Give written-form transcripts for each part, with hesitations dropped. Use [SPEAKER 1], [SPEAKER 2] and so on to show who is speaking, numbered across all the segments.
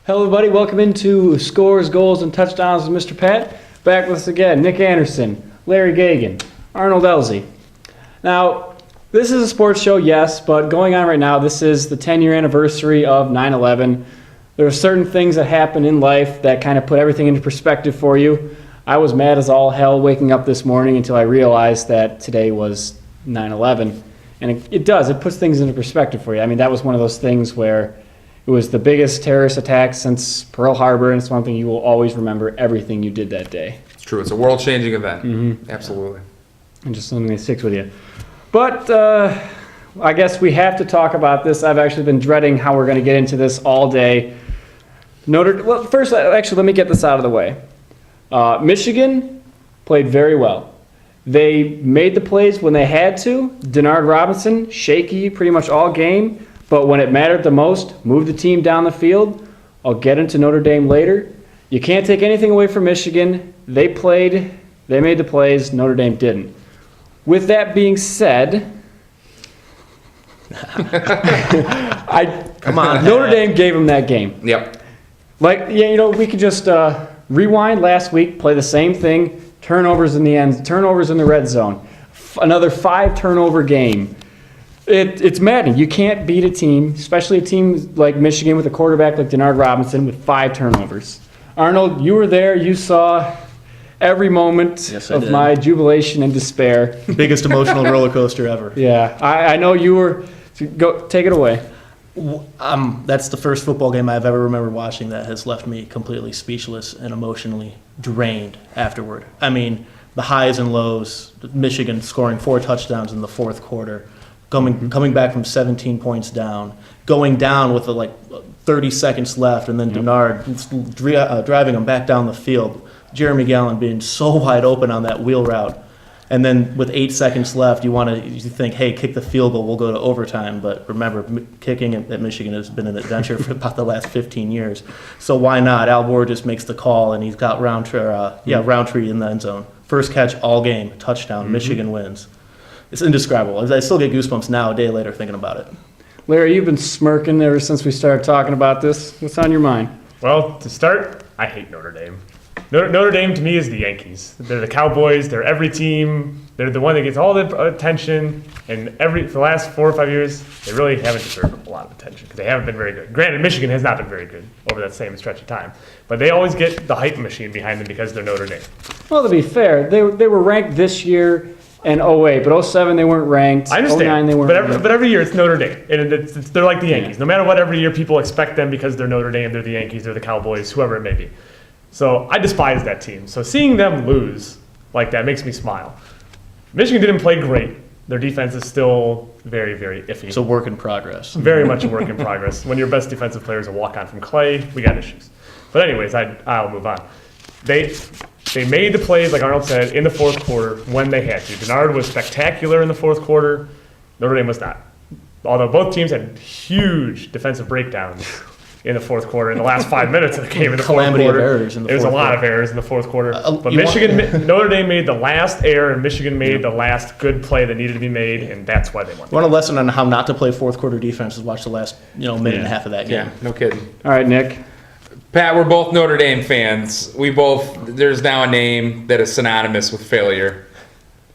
[SPEAKER 1] Hello, everybody. Welcome into Scores, Goals, and Touchdowns with Mr. Pat. Back with us again, Nick Anderson, Larry Gagan, Arnold Elsie. Now, this is a sports show, yes, but going on right now, this is the 10-year anniversary of 9/11. There are certain things that happen in life that kind of put everything into perspective for you. I was mad as all hell waking up this morning until I realized that today was 9/11. And it does. It puts things into perspective for you. I mean, that was one of those things where it was the biggest terrorist attack since Pearl Harbor, and it's one thing you will always remember everything you did that day.
[SPEAKER 2] It's true. It's a world-changing event.
[SPEAKER 1] Mm-hmm.
[SPEAKER 2] Absolutely.
[SPEAKER 1] And just something that sticks with you. But I guess we have to talk about this. I've actually been dreading how we're going to get into this all day. First, actually, let me get this out of the way. Michigan played very well. They made the plays when they had to. Denard Robinson, shaky pretty much all game. But when it mattered the most, moved the team down the field. I'll get into Notre Dame later. You can't take anything away from Michigan. They played, they made the plays, Notre Dame didn't. With that being said, Notre Dame gave them that game.
[SPEAKER 2] Yep.
[SPEAKER 1] We could just rewind last week, play the same thing, turnovers in the end, turnovers in the red zone. Another 5-turnover game. It's maddening. You can't beat a team, especially a team like Michigan with a quarterback like Denard Robinson with 5 turnovers. Arnold, you were there. You saw every moment of my jubilation and despair.
[SPEAKER 3] Biggest emotional roller coaster ever.
[SPEAKER 1] Yeah, I know you were. Go take it away.
[SPEAKER 3] That's the first football game I've ever remember watching that has left me completely speechless and emotionally drained afterward. I mean, the highs and lows, Michigan scoring 4 touchdowns in the fourth quarter, coming back from 17 points down, going down with 30 seconds left, and then Denard driving them back down the field. Jeremy Gallen being so wide open on that wheel route. And then with 8 seconds left, you think, hey, kick the field goal, we'll go to overtime. But remember, kicking at Michigan has been an adventure for about the last 15 years. So why not? Al Bohr just makes the call, and he's got Roundtree in the end zone. First catch all game, touchdown, Michigan wins. It's indescribable. I still get goosebumps now, a day later, thinking about it.
[SPEAKER 1] Larry, you've been smirking ever since we started talking about this. What's on your mind?
[SPEAKER 4] Well, to start, I hate Notre Dame. Notre Dame to me is the Yankees. They're the Cowboys. They're every team. They're the one that gets all the attention. And for the last 4 or 5 years, they really haven't deserved a lot of attention because they haven't been very good. Granted, Michigan has not been very good over that same stretch of time. But they always get the hype machine behind them because they're Notre Dame.
[SPEAKER 1] Well, to be fair, they were ranked this year in 08, but 07 they weren't ranked.
[SPEAKER 4] I understand.
[SPEAKER 1] 09 they weren't ranked.
[SPEAKER 4] But every year it's Notre Dame. And they're like the Yankees. No matter what, every year people expect them because they're Notre Dame, they're the Yankees, they're the Cowboys, whoever it may be. So I despise that team. So seeing them lose like that makes me smile. Michigan didn't play great. Their defense is still very, very iffy.
[SPEAKER 3] It's a work in progress.
[SPEAKER 4] Very much a work in progress. When your best defensive player is a walk-on from Clay, we got issues. But anyways, I'll move on. They made the plays, like Arnold said, in the fourth quarter when they had to. Denard was spectacular in the fourth quarter. Notre Dame was not. Although both teams had huge defensive breakdowns in the fourth quarter, in the last 5 minutes of the game in the fourth quarter.
[SPEAKER 3] Of errors in the
[SPEAKER 4] There was a lot of errors in the fourth quarter. But Notre Dame made the last error, and Michigan made the last good play that needed to be made, and that's why they won.
[SPEAKER 3] One lesson on how not to play fourth quarter defense is watch the last minute and a half of that game.
[SPEAKER 2] Yeah, no kidding.
[SPEAKER 1] All right, Nick.
[SPEAKER 2] Pat, we're both Notre Dame fans. There's now a name that is synonymous with failure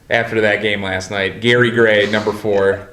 [SPEAKER 2] after that game last night. Gary Gray, number 4.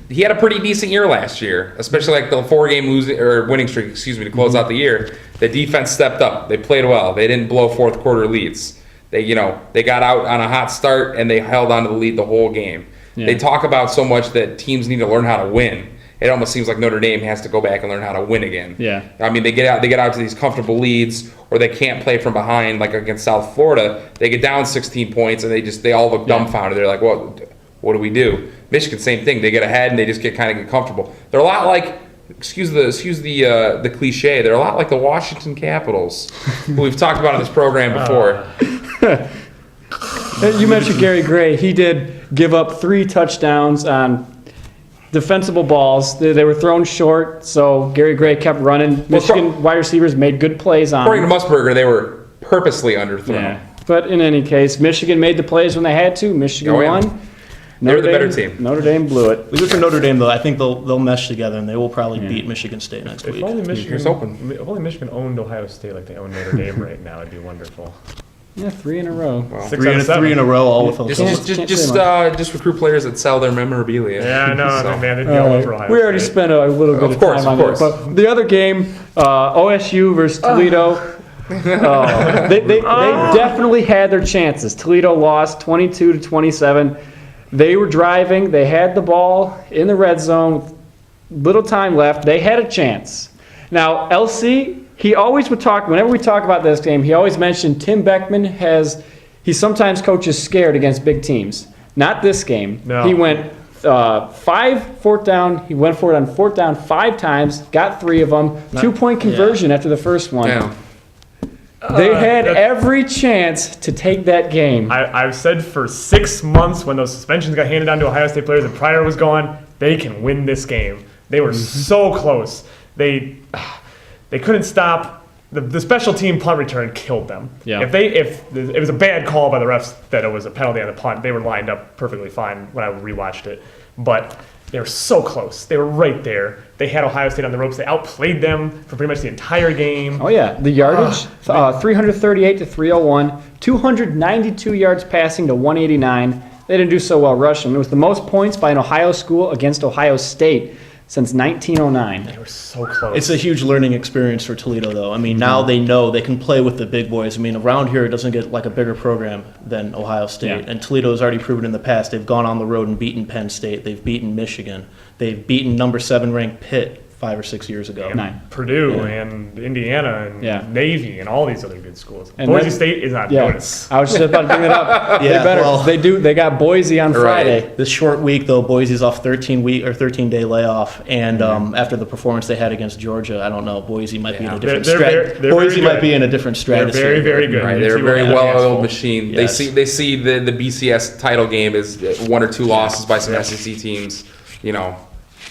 [SPEAKER 2] He had a pretty decent year last year, especially like the 4-game winning streak, to close out the year. The defense stepped up. They played well. They didn't blow fourth quarter leads. They got out on a hot start and they held on to the lead the whole game. Yeah. They talk about so much that teams need to learn how to win. It almost seems like Notre Dame has to go back and learn how to win again.
[SPEAKER 1] Yeah.
[SPEAKER 2] I mean, they get out to these comfortable leads, or they can't play from behind like against South Florida. They get down 16 points and they all look dumbfounded. They're like, what do we do? Michigan, same thing. They get ahead and they just get comfortable. They're a lot like, excuse the cliche, they're a lot like the Washington Capitals, who we've talked about on this program before.
[SPEAKER 1] You mentioned Gary Gray. He did give up 3 touchdowns on defensible balls. They were thrown short, so Gary Gray kept running. Michigan wide receivers made good plays on
[SPEAKER 2] According
[SPEAKER 1] him.
[SPEAKER 2] to Musburger, they were purposely underthrown.
[SPEAKER 1] Yeah. But in any case, Michigan made the plays when they had to. Michigan won.
[SPEAKER 2] They were the better team.
[SPEAKER 1] Notre Dame blew it.
[SPEAKER 3] We look for Notre Dame, though. I think they'll mesh together, and they will probably beat Michigan State next week.
[SPEAKER 4] If only
[SPEAKER 2] Here's hoping.
[SPEAKER 4] Michigan owned Ohio State like they own Notre Dame right now, it'd be wonderful.
[SPEAKER 1] Yeah, 3 in a row.
[SPEAKER 2] Well,
[SPEAKER 4] 6 out of 7.
[SPEAKER 3] Three in a row, all with
[SPEAKER 2] just recruit players that sell their memorabilia.
[SPEAKER 4] Yeah, I know,
[SPEAKER 2] So-
[SPEAKER 4] man. They'd be all over Ohio
[SPEAKER 1] We already
[SPEAKER 4] State.
[SPEAKER 1] spent a little bit of
[SPEAKER 2] course,
[SPEAKER 1] time
[SPEAKER 2] of
[SPEAKER 1] on
[SPEAKER 2] course.
[SPEAKER 1] it. But the other game, OSU versus Toledo, they definitely had their chances. Toledo lost 22-27. They were driving. They had the ball in the red zone. Little time left. They had a chance. Now, LC, he always would talk, whenever we talk about this game, he always mentioned Tim Beckman he sometimes coaches scared against big teams. Not this game.
[SPEAKER 4] No.
[SPEAKER 1] He went 4th down. He went for it on 4th down 5 times, got 3 of them. 2-point conversion after the first one.
[SPEAKER 2] Damn.
[SPEAKER 1] They had every chance to take that game.
[SPEAKER 4] I've said for 6 months when those suspensions got handed down to Ohio State players and Pryor was gone, they can win this game. They were so close. They couldn't stop. The special team punt return killed them.
[SPEAKER 1] Yeah.
[SPEAKER 4] If it was a bad call by the refs that it was a penalty on the punt, they were lined up perfectly fine when I rewatched it. But they were so close. They were right there. They had Ohio State on the ropes. They outplayed them for pretty much the entire game.
[SPEAKER 1] Oh, yeah. The yardage, 338 to 301, 292 yards passing to 189. They didn't do so well rushing. It was the most points by an Ohio school against Ohio State since 1909.
[SPEAKER 4] They were so close.
[SPEAKER 3] It's a huge learning experience for Toledo, though. I mean, now they know they can play with the big boys. I mean, around here, it doesn't get like a bigger program than Ohio State.
[SPEAKER 1] Yeah.
[SPEAKER 3] And Toledo has already proven in the past. They've gone on the road and beaten Penn State. They've beaten Michigan. They've beaten number 7 ranked Pitt 5 or 6 years ago.
[SPEAKER 1] 9.
[SPEAKER 4] Purdue and Indiana and Navy and all these other good schools.
[SPEAKER 1] And
[SPEAKER 4] Boise
[SPEAKER 1] then-
[SPEAKER 4] State is not
[SPEAKER 1] Yeah,
[SPEAKER 4] noticed.
[SPEAKER 1] I was just about to bring that up.
[SPEAKER 3] Yeah,
[SPEAKER 1] they better.
[SPEAKER 3] well-
[SPEAKER 1] They got Boise on Friday.
[SPEAKER 3] This short week, though, Boise's off 13-day layoff, and after the performance they had against Georgia, I don't know. Boise might be in a different
[SPEAKER 4] they're
[SPEAKER 3] Boise
[SPEAKER 4] very
[SPEAKER 3] might
[SPEAKER 4] good.
[SPEAKER 3] be in a different
[SPEAKER 4] They're
[SPEAKER 3] stratosphere.
[SPEAKER 4] very, very good.
[SPEAKER 2] Right,
[SPEAKER 4] You
[SPEAKER 2] they're a
[SPEAKER 4] see
[SPEAKER 2] very
[SPEAKER 4] what happened
[SPEAKER 2] well-oiled
[SPEAKER 4] against
[SPEAKER 2] machine.
[SPEAKER 3] Yes.
[SPEAKER 2] They see the BCS title game as 1 or 2 losses by some SEC teams,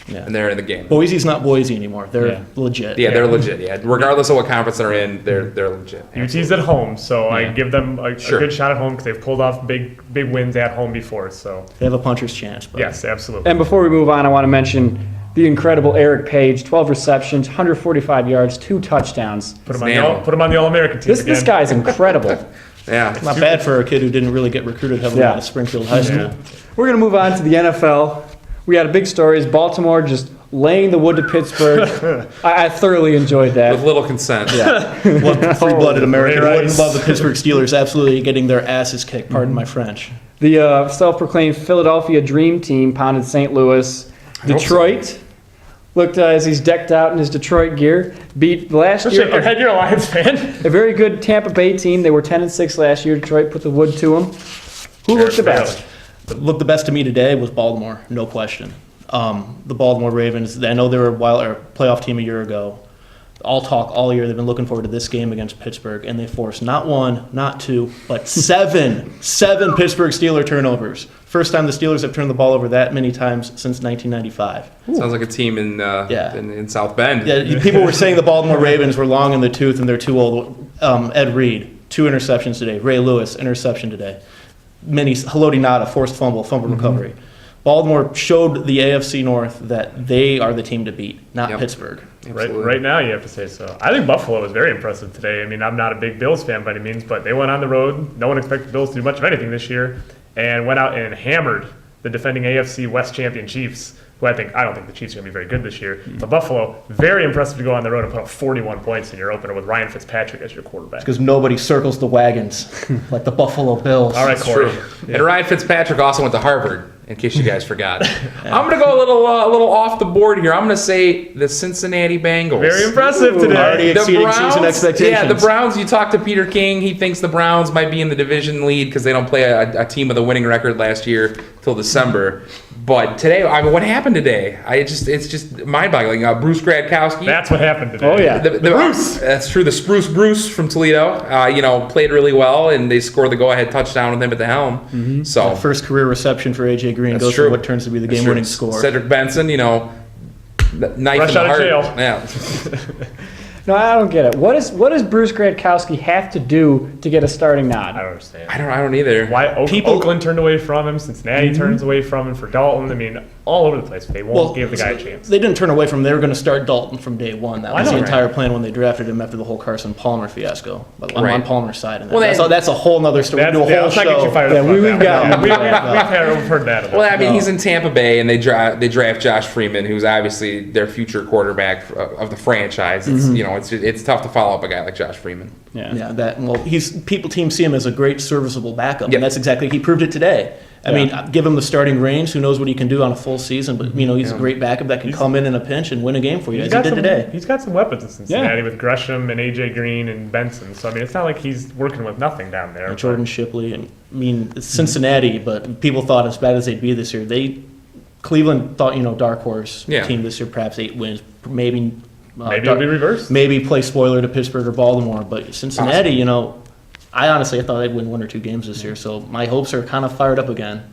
[SPEAKER 3] Yeah.
[SPEAKER 2] and they're in the game.
[SPEAKER 3] Boise's not Boise anymore. They're
[SPEAKER 1] Yeah.
[SPEAKER 3] legit.
[SPEAKER 2] Yeah, they're legit. Yeah, regardless of what conference they're in, they're legit.
[SPEAKER 4] UT's at home, so I give them a
[SPEAKER 2] Sure.
[SPEAKER 4] good shot at home because they've pulled off big wins at home before. So
[SPEAKER 3] They have a puncher's chance. But
[SPEAKER 4] yes, absolutely.
[SPEAKER 1] And before we move on, I want to mention the incredible Eric Page, 12 receptions, 145 yards, 2 touchdowns.
[SPEAKER 4] Put them
[SPEAKER 2] Nailed it.
[SPEAKER 4] on the All-American team again.
[SPEAKER 1] This guy's incredible.
[SPEAKER 2] Yeah,
[SPEAKER 3] not bad for a kid who didn't really get recruited heavily
[SPEAKER 1] Yeah.
[SPEAKER 3] out of Springfield High School.
[SPEAKER 4] Yeah.
[SPEAKER 1] We're going to move on to the NFL. We had a big stories. Baltimore just laying the wood to Pittsburgh. I thoroughly enjoyed
[SPEAKER 2] with
[SPEAKER 1] that.
[SPEAKER 2] little consent.
[SPEAKER 3] What free-blooded American
[SPEAKER 4] Ray
[SPEAKER 3] wouldn't
[SPEAKER 4] Rice.
[SPEAKER 3] love the Pittsburgh Steelers absolutely getting their asses kicked, pardon my French.
[SPEAKER 1] The self-proclaimed Philadelphia Dream Team pounded St. Louis.
[SPEAKER 2] hope so.
[SPEAKER 1] Detroit looked as he's decked out in his Detroit gear. Beat last
[SPEAKER 4] Shake your
[SPEAKER 1] year
[SPEAKER 4] head, you're a Lions fan.
[SPEAKER 1] a very good Tampa Bay team. They were 10-6 last year. Detroit put the wood to them. Who looked the best?
[SPEAKER 3] What looked the best to me today was Baltimore, no question. The Baltimore Ravens, I know they were a playoff team a year ago. All talk all year. They've been looking forward to this game against Pittsburgh, and they forced not 1, not 2, but 7 Pittsburgh Steeler turnovers. First time the Steelers have turned the ball over that many times since 1995.
[SPEAKER 2] Sounds like a team in South Bend.
[SPEAKER 3] Yeah, people were saying the Baltimore Ravens were long in the tooth and they're too old. Ed Reed, 2 interceptions today. Ray Lewis, interception today. Haloti Ngata, forced fumble recovery. Baltimore showed the AFC North that they are the team to beat, not
[SPEAKER 2] Yep.
[SPEAKER 3] Pittsburgh.
[SPEAKER 4] Right now, you have to say so. I think Buffalo was very impressive today. I mean, I'm not a big Bills fan by any means, but they went on the road. No one expected the Bills to do much of anything this year, and went out and hammered the defending AFC West champion Chiefs, who I don't think the Chiefs are going to be very good this year. But Buffalo, very impressive to go on the road and put up 41 points in your opener with Ryan Fitzpatrick as your quarterback.
[SPEAKER 3] Because nobody circles the wagons like the Buffalo Bills.
[SPEAKER 4] All right,
[SPEAKER 2] It's
[SPEAKER 4] Corey.
[SPEAKER 2] true. And Ryan Fitzpatrick also went to Harvard, in case you guys forgot. I'm going to go a little off the board here. I'm going to say the Cincinnati Bengals.
[SPEAKER 4] Very impressive today.
[SPEAKER 3] Already exceeding season expectations.
[SPEAKER 2] Yeah, the Browns, you talk to Peter King, he thinks the Browns might be in the division lead because they don't play a team with a winning record last year till December. But today, what happened today? It's just mind-boggling. Bruce Gradkowski.
[SPEAKER 4] That's what happened today.
[SPEAKER 1] Oh, yeah.
[SPEAKER 2] The Bruce. That's true. The Spruce Bruce from Toledo, played really well, and they scored the go-ahead touchdown with him at the helm.
[SPEAKER 1] Mm-hmm.
[SPEAKER 2] So
[SPEAKER 3] First career reception for A.J. Green
[SPEAKER 2] That's
[SPEAKER 3] goes
[SPEAKER 2] true.
[SPEAKER 3] for what turns to be the
[SPEAKER 2] That's
[SPEAKER 3] game-winning
[SPEAKER 2] true.
[SPEAKER 3] score.
[SPEAKER 2] Cedric Benson, knife
[SPEAKER 4] Fresh
[SPEAKER 2] in the
[SPEAKER 4] out of
[SPEAKER 2] heart.
[SPEAKER 4] jail.
[SPEAKER 2] Yeah.
[SPEAKER 1] No, I don't get it. What does Bruce Gradkowski have to do to get a starting nod?
[SPEAKER 4] I don't understand.
[SPEAKER 2] I don't either.
[SPEAKER 4] Why Oakland turned away from him, Cincinnati turns away from him for Dalton. I mean, all over the place. They won't give the guy a chance.
[SPEAKER 3] They didn't turn away from him. They were going to start Dalton from day one. That
[SPEAKER 4] I
[SPEAKER 3] was
[SPEAKER 4] know,
[SPEAKER 3] the
[SPEAKER 4] right?
[SPEAKER 3] entire plan when they drafted him after the whole Carson Palmer fiasco. But I'm
[SPEAKER 2] Right.
[SPEAKER 3] on Palmer's side. And
[SPEAKER 2] Well,
[SPEAKER 3] that's a whole nother story. We do a whole
[SPEAKER 4] let's not get you
[SPEAKER 3] show.
[SPEAKER 4] fired
[SPEAKER 1] Yeah,
[SPEAKER 4] up about
[SPEAKER 1] we've
[SPEAKER 4] that.
[SPEAKER 1] got-
[SPEAKER 4] We've heard that.
[SPEAKER 2] Well, I mean, he's in Tampa Bay, and they draft Josh Freeman, who's obviously their future quarterback of the franchise. It's it's tough to follow up a guy like Josh Freeman.
[SPEAKER 3] Yeah, teams see him as a great serviceable backup,
[SPEAKER 2] Yep.
[SPEAKER 3] and that's exactly he proved it today. I mean, give him the starting range. Who knows what he can do on a full season? But he's a great backup that can come in a pinch and win a game for you, as he did today.
[SPEAKER 4] He's got some weapons in Cincinnati with Gresham and AJ Green and Benson. So I mean, it's not like he's working with nothing down there.
[SPEAKER 3] And Jordan Shipley, and I mean, it's Cincinnati, but people thought as bad as they'd be this year. Cleveland thought dark horse team this year, perhaps 8 wins, maybe.
[SPEAKER 4] Maybe it'll be reversed.
[SPEAKER 3] Maybe play spoiler to Pittsburgh or Baltimore, but Cincinnati, I honestly thought they'd win 1 or 2 games this year, so my hopes are kind of fired up again,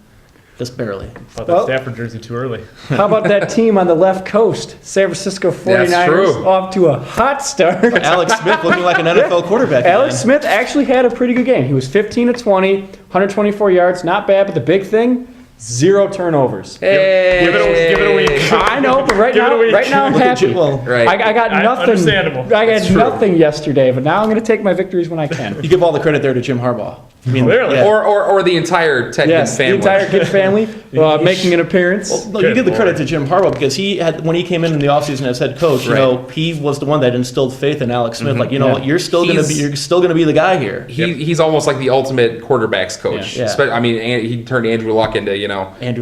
[SPEAKER 3] just barely.
[SPEAKER 4] Bought
[SPEAKER 1] Well-
[SPEAKER 4] that Stafford jersey too early.
[SPEAKER 1] How about that team on the left coast? San Francisco 49ers
[SPEAKER 2] That's true.
[SPEAKER 1] off to a hot start.
[SPEAKER 3] Alex Smith looking like an NFL quarterback.
[SPEAKER 1] Alex
[SPEAKER 3] again.
[SPEAKER 1] Smith actually had a pretty good game. He was 15 of 20, 124 yards, not bad, but the big thing, 0 turnovers.
[SPEAKER 2] Hey.
[SPEAKER 4] Give it a week.
[SPEAKER 1] I know, but right
[SPEAKER 4] Give it a
[SPEAKER 1] now,
[SPEAKER 4] week.
[SPEAKER 1] I'm
[SPEAKER 3] Look at
[SPEAKER 1] happy.
[SPEAKER 3] you. Well,
[SPEAKER 2] Right.
[SPEAKER 1] I got nothing.
[SPEAKER 4] Understandable.
[SPEAKER 1] I
[SPEAKER 2] That's
[SPEAKER 1] got
[SPEAKER 2] true.
[SPEAKER 1] nothing yesterday, but now I'm going to take my victories when I can.
[SPEAKER 3] you give all the credit there to Jim Harbaugh. I mean,
[SPEAKER 4] Clearly.
[SPEAKER 3] yeah.
[SPEAKER 2] Or the entire Ted
[SPEAKER 1] Yes,
[SPEAKER 2] family.
[SPEAKER 1] the entire Kidd family making an appearance.
[SPEAKER 3] No, you
[SPEAKER 4] Good
[SPEAKER 3] give the credit
[SPEAKER 4] Lord.
[SPEAKER 3] to Jim Harbaugh because when he came in the offseason as head coach,
[SPEAKER 2] Right.
[SPEAKER 3] he was the one that instilled faith in Alex Smith. Like,
[SPEAKER 1] Yeah.
[SPEAKER 3] what, you're still gonna be the guy here.
[SPEAKER 2] He's almost like the ultimate quarterbacks coach.
[SPEAKER 3] Yeah.
[SPEAKER 2] I mean, he turned Andrew Luck into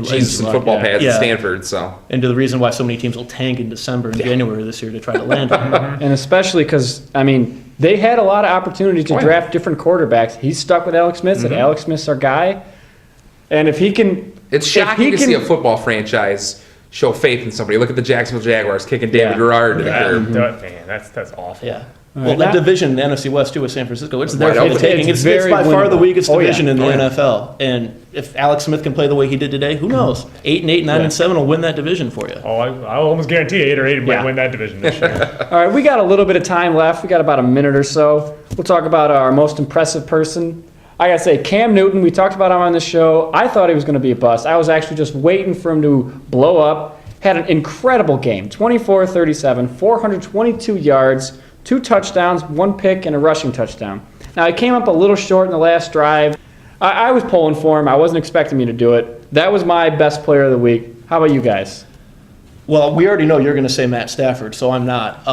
[SPEAKER 2] Jesus in
[SPEAKER 3] Luck,
[SPEAKER 2] football
[SPEAKER 3] yeah.
[SPEAKER 2] pads
[SPEAKER 3] Yeah.
[SPEAKER 2] at Stanford. So
[SPEAKER 3] And to the reason why so many teams will tank in December and January this year to try to land him.
[SPEAKER 1] And especially because, they had a lot of opportunities to draft different quarterbacks. He's stuck with Alex Smith, said Alex Smith's our guy. And if he can...
[SPEAKER 2] it's shocking to see a football franchise show faith in somebody. Look at the Jacksonville Jaguars kicking David Garrard to the curb.
[SPEAKER 4] Man, that's awful.
[SPEAKER 3] Yeah.
[SPEAKER 1] All
[SPEAKER 3] Well,
[SPEAKER 1] right,
[SPEAKER 3] that
[SPEAKER 1] now-
[SPEAKER 3] division, the NFC West too, with San Francisco, it's there
[SPEAKER 2] Wide
[SPEAKER 3] for the
[SPEAKER 2] open.
[SPEAKER 3] taking.
[SPEAKER 1] It's
[SPEAKER 3] It's
[SPEAKER 1] very
[SPEAKER 3] by far the
[SPEAKER 1] winnable.
[SPEAKER 3] weakest
[SPEAKER 1] Oh, yeah.
[SPEAKER 3] division in the
[SPEAKER 2] Oh, yeah.
[SPEAKER 3] NFL. And if Alex Smith can play the way he did today, who knows? 8-8, 9-7 will win that division for you.
[SPEAKER 4] Oh, I almost guarantee 8 or 8 might
[SPEAKER 1] Yeah.
[SPEAKER 4] win that division this year.
[SPEAKER 1] All right, we got a little bit of time left. We got about a minute or so. We'll talk about our most impressive person. I got to say, Cam Newton, we talked about him on the show. I thought he was going to be a bust. I was actually just waiting for him to blow up. Had an incredible game, 24-37, 422 yards, 2 touchdowns, 1 pick, and a rushing touchdown. Now, he came up a little short in the last drive. I was pulling for him. I wasn't expecting me to do it. That was my best player of the week. How about you guys?
[SPEAKER 3] Well, we already know you're going to say Matt Stafford, so I'm not.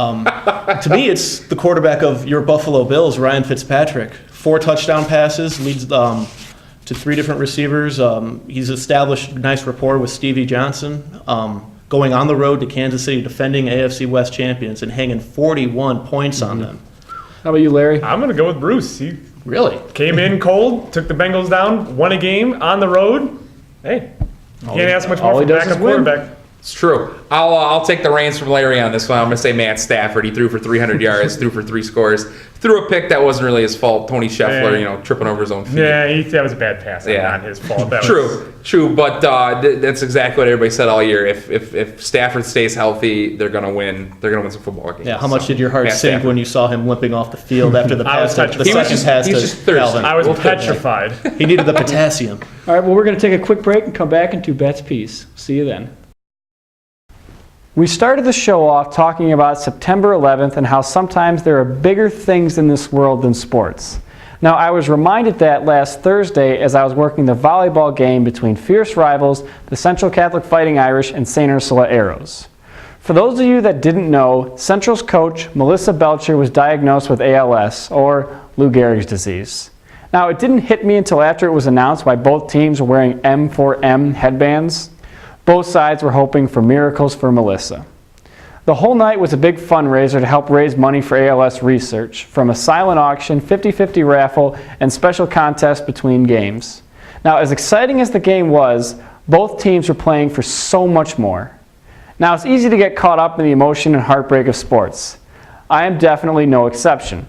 [SPEAKER 3] To me, it's the quarterback of your Buffalo Bills, Ryan Fitzpatrick. 4 touchdown passes, leads to 3 different receivers. He's established nice rapport with Stevie Johnson. Going on the road to Kansas City, defending AFC West champions, and hanging 41 points on them.
[SPEAKER 1] How about you, Larry?
[SPEAKER 4] I'm going to go with Bruce. He
[SPEAKER 3] Really?
[SPEAKER 4] came in cold, took the Bengals down, won a game on the road. Hey, you can't ask much
[SPEAKER 1] all
[SPEAKER 4] more
[SPEAKER 1] he
[SPEAKER 4] from a
[SPEAKER 1] does is
[SPEAKER 4] backup
[SPEAKER 1] win.
[SPEAKER 4] quarterback.
[SPEAKER 2] It's true. I'll take the reins from Larry on this one. I'm going to say Matt Stafford. He threw for 300 yards, threw for 3 scores, threw a pick that wasn't really his fault. Tony Scheffler, tripping over his own feet.
[SPEAKER 4] Yeah, that was a bad pass.
[SPEAKER 2] Yeah.
[SPEAKER 4] Not his fault. That was,
[SPEAKER 2] True, but that's exactly what everybody said all year. If Stafford stays healthy, they're gonna win. They're gonna win some football games.
[SPEAKER 3] Yeah, how much
[SPEAKER 2] So,
[SPEAKER 3] did your heart
[SPEAKER 2] Matt
[SPEAKER 3] sink
[SPEAKER 2] Stafford.
[SPEAKER 3] when you saw him limping off the field after the
[SPEAKER 4] I was
[SPEAKER 3] pass? The
[SPEAKER 4] petrified. He was
[SPEAKER 3] second pass
[SPEAKER 2] he's
[SPEAKER 3] to
[SPEAKER 2] just thirsty.
[SPEAKER 3] Calvin?
[SPEAKER 4] I was
[SPEAKER 2] We'll put that.
[SPEAKER 4] petrified.
[SPEAKER 3] He needed the potassium.
[SPEAKER 1] All right, well, we're going to take a quick break and come back and do Bet's Piece. See you then. We started the show off talking about September 11th and how sometimes there are bigger things in this world than sports. Now, I was reminded that last Thursday as I was working the volleyball game between fierce rivals, the Central Catholic Fighting Irish and St. Ursula Arrows. For those of you that didn't know, Central's coach, Melissa Belcher, was diagnosed with ALS, or Lou Gehrig's disease. Now, it didn't hit me until after it was announced why both teams were wearing M4M headbands. Both sides were hoping for miracles for Melissa. The whole night was a big fundraiser to help raise money for ALS research, from a silent auction, 50-50 raffle, and special contest between games. Now, as exciting as the game was, both teams were playing for so much more. Now, it's easy to get caught up in the emotion and heartbreak of sports. I am definitely no exception.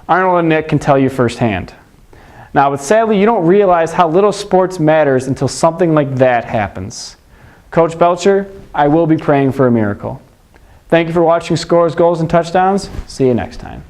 [SPEAKER 1] Arnold and Nick can tell you firsthand. Now, but sadly, you don't realize how little sports matters until something like that happens. Coach Belcher, I will be praying for a miracle. Thank you for watching Scores, Goals, and Touchdowns. See you next time.